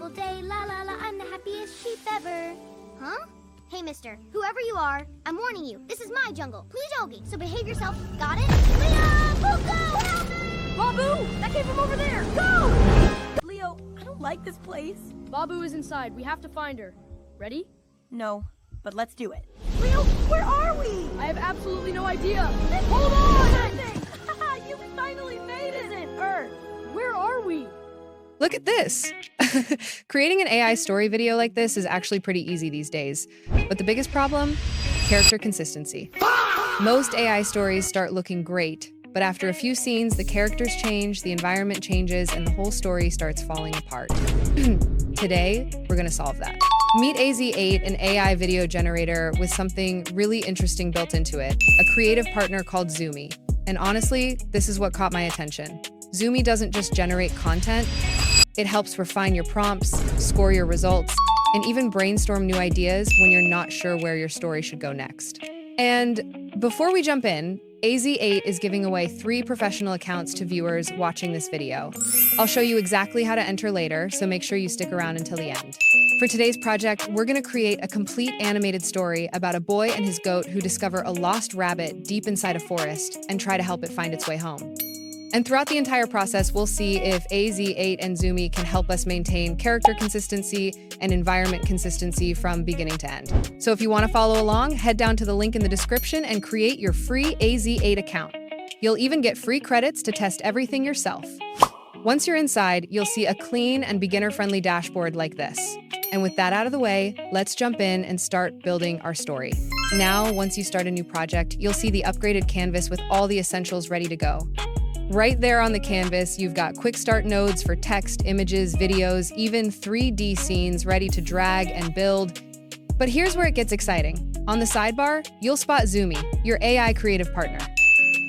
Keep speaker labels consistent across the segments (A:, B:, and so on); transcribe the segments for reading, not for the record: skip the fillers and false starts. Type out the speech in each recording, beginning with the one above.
A: beautiful day. La la la, I'm the happiest sheep ever. Huh? Hey, mister, whoever you are, I'm warning you. This is my jungle. Please doggy, so behave yourself. Got it? Leo! Puko! Help me!
B: Babu! That came from over there! Go! Leo, I don't like this place.
C: Babu is inside. We have to find her. Ready?
B: No, but let's do it. Leo, where are we?
C: I have absolutely no idea.
B: Hold on! You finally made it!
C: Isn't Earth? Where are we?
D: Look at this! Creating an AI story video like this is actually pretty easy these days. But the biggest problem? Character consistency. Most AI stories start looking great, but after a few scenes, the characters change, the environment changes, and the whole story starts falling apart. Today, we're gonna solve that. Meet AZ8, an AI video generator with something really interesting built into it, a creative partner called Zumi. And honestly, this is what caught my attention. Zumi doesn't just generate content, it helps refine your prompts, score your results, and even brainstorm new ideas when you're not sure where your story should go next. And before we jump in, AZ8 is giving away 3 professional accounts to viewers watching this video. I'll show you exactly how to enter later, so make sure you stick around until the end. For today's project, we're going to create a complete animated story about a boy and his goat who discover a lost rabbit deep inside a forest and try to help it find its way home. And throughout the entire process, we'll see if AZ8 and Zumi can help us maintain character consistency and environment consistency from beginning to end. So if you want to follow along, head down to the link in the description and create your free AZ8 account. You'll even get free credits to test everything yourself. Once you're inside, you'll see a clean and beginner-friendly dashboard like this. And with that out of the way, let's jump in and start building our story. Now, once you start a new project, you'll see the upgraded canvas with all the essentials ready to go. Right there on the canvas, you've got quick start nodes for text, images, videos, even 3D scenes ready to drag and build. But here's where it gets exciting. On the sidebar, you'll spot Zumi, your AI creative partner.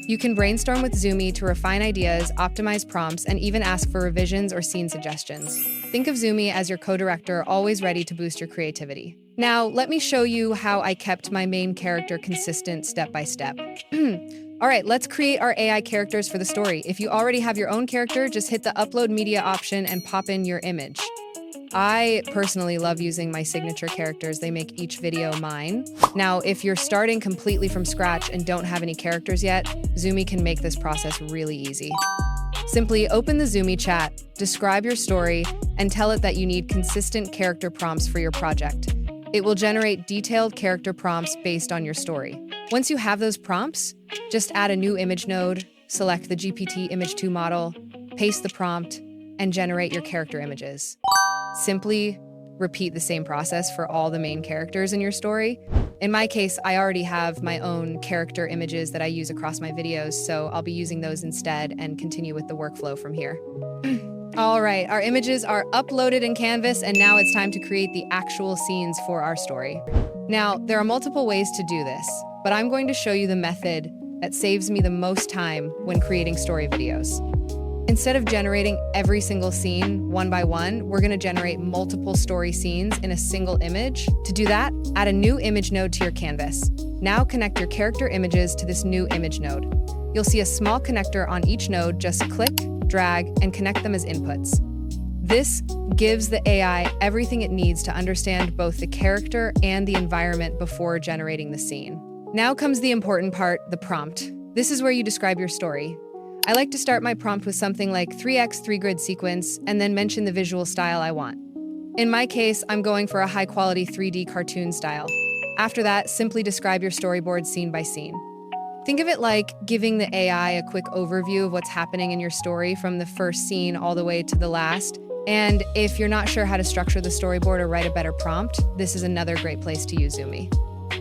D: You can brainstorm with Zumi to refine ideas, optimize prompts, and even ask for revisions or scene suggestions. Think of Zumi as your co-director, always ready to boost your creativity. Now, let me show you how I kept my main character consistent step by step. All right, let's create our AI characters for the story. If you already have your own character, just hit the upload media option and pop in your image. I personally love using my signature characters. They make each video mine. Now, if you're starting completely from scratch and don't have any characters yet, Zumi can make this process really easy. Simply open the Zumi chat, describe your story, and tell it that you need consistent character prompts for your project. It will generate detailed character prompts based on your story. Once you have those prompts, just add a new image node, select the GPT Image 2 model, paste the prompt, and generate your character images. Simply repeat the same process for all the main characters in your story. In my case, I already have my own character images that I use across my videos, so I'll be using those instead and continue with the workflow from here. All right, our images are uploaded in Canvas, and now it's time to create the actual scenes for our story. Now, there are multiple ways to do this, but I'm going to show you the method that saves me the most time when creating story videos. Instead of generating every single scene one by one, we're going to generate multiple story scenes in a single image. To do that, add a new image node to your canvas. Now connect your character images to this new image node. You'll see a small connector on each node. Just click, drag, and connect them as inputs. This gives the AI everything it needs to understand both the character and the environment before generating the scene. Now comes the important part, the prompt. This is where you describe your story. I like to start my prompt with something like 3x3 grid sequence and then mention the visual style I want. In my case, I'm going for a high-quality 3D cartoon style. After that, simply describe your storyboard scene by scene. Think of it like giving the AI a quick overview of what's happening in your story from the first scene all the way to the last. And if you're not sure how to structure the storyboard or write a better prompt, this is another great place to use Zumi.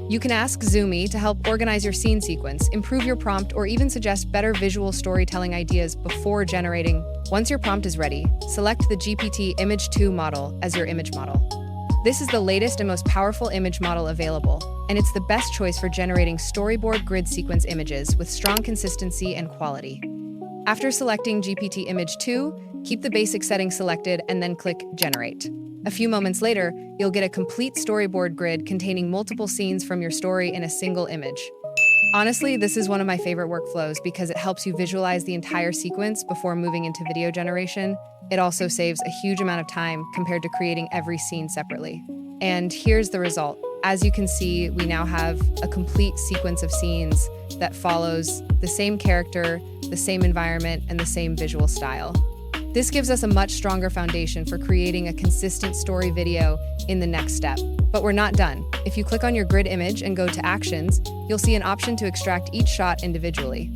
D: You can ask Zumi to help organize your scene sequence, improve your prompt, or even suggest better visual storytelling ideas before generating. Once your prompt is ready, select the GPT Image 2 model as your image model. This is the latest and most powerful image model available, and it's the best choice for generating storyboard grid sequence images with strong consistency and quality. After selecting GPT Image 2, keep the basic settings selected and then click Generate. A few moments later, you'll get a complete storyboard grid containing multiple scenes from your story in a single image. Honestly, this is one of my favorite workflows because it helps you visualize the entire sequence before moving into video generation. It also saves a huge amount of time compared to creating every scene separately. And here's the result. As you can see, we now have a complete sequence of scenes that follows the same character, the same environment, and the same visual style. This gives us a much stronger foundation for creating a consistent story video in the next step. But we're not done. If you click on your grid image and go to Actions, you'll see an option to extract each shot individually.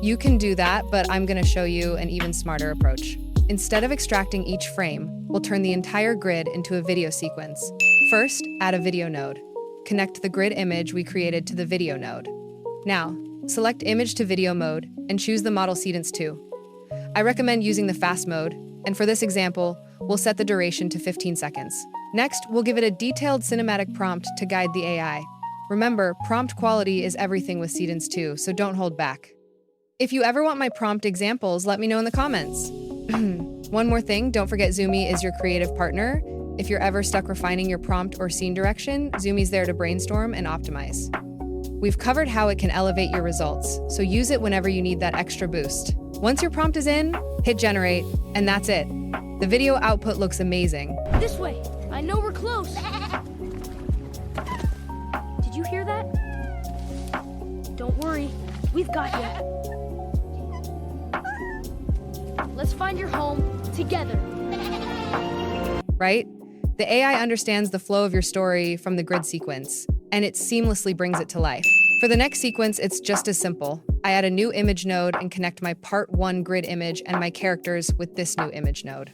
D: You can do that, but I'm going to show you an even smarter approach. Instead of extracting each frame, we'll turn the entire grid into a video sequence. First, add a video node. Connect the grid image we created to the video node. Now, select Image to Video mode and choose the model Seedance 2. I recommend using the fast mode, and for this example, we'll set the duration to 15 seconds. Next, we'll give it a detailed cinematic prompt to guide the AI. Remember, prompt quality is everything with Seedance 2, so don't hold back. If you ever want my prompt examples, let me know in the comments. One more thing, don't forget Zumi is your creative partner. If you're ever stuck refining your prompt or scene direction, Zumi's there to brainstorm and optimize. We've covered how it can elevate your results, so use it whenever you need that extra boost. Once your prompt is in, hit generate, and that's it. The video output looks amazing.
C: This way. I know we're close. Did you hear that? Don't worry. We've got you. Let's find your home together.
D: Right? The AI understands the flow of your story from the grid sequence, and it seamlessly brings it to life. For the next sequence, it's just as simple. I add a new image node and connect my part 1 grid image and my characters with this new image node.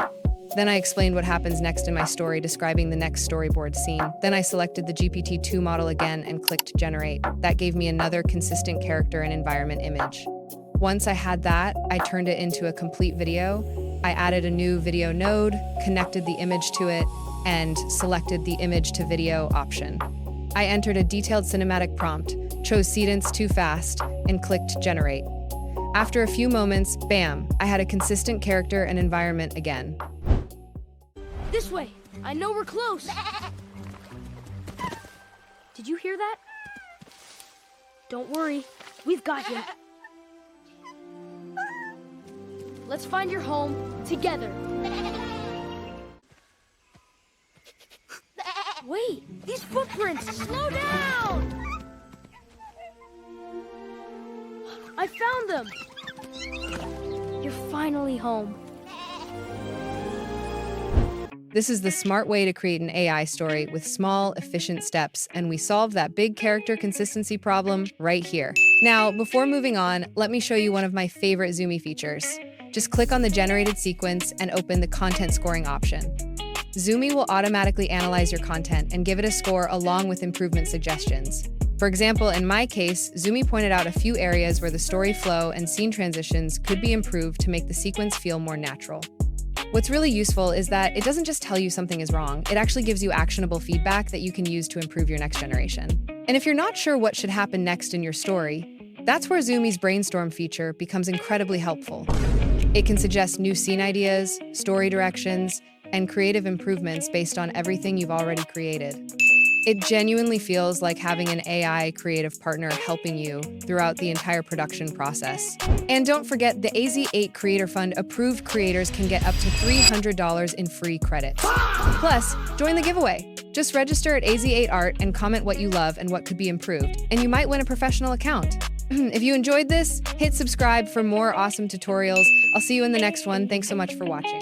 D: Then I explained what happens next in my story, describing the next storyboard scene. Then I selected the GPT-2 model again and clicked Generate. That gave me another consistent character and environment image. Once I had that, I turned it into a complete video. I added a new video node, connected the image to it, and selected the image to video option. I entered a detailed cinematic prompt, chose Seedance Too Fast, and clicked Generate. After a few moments, bam, I had a consistent character and environment again.
C: This way. I know we're close. Did you hear that? Don't worry. We've got you. Let's find your home together. Wait, these footprints! Slow down! I found them! You're finally home.
D: This is the smart way to create an AI story with small, efficient steps, and we solve that big character consistency problem right here. Now, before moving on, let me show you one of my favorite Zumi features. Just click on the generated sequence and open the content scoring option. Zumi will automatically analyze your content and give it a score along with improvement suggestions. For example, in my case, Zumi pointed out a few areas where the story flow and scene transitions could be improved to make the sequence feel more natural. What's really useful is that it doesn't just tell you something is wrong, it actually gives you actionable feedback that you can use to improve your next generation. And if you're not sure what should happen next in your story, that's where Zumi's Brainstorm feature becomes incredibly helpful. It can suggest new scene ideas, story directions, and creative improvements based on everything you've already created. It genuinely feels like having an AI creative partner helping you throughout the entire production process. And don't forget, the AZ8 Creator Fund approved creators can get up to $300 in free credits. Plus, join the giveaway. Just register at AZ8.art and comment what you love and what could be improved, and you might win a professional account. If you enjoyed this, hit subscribe for more awesome tutorials. I'll see you in the next one. Thanks so much for watching.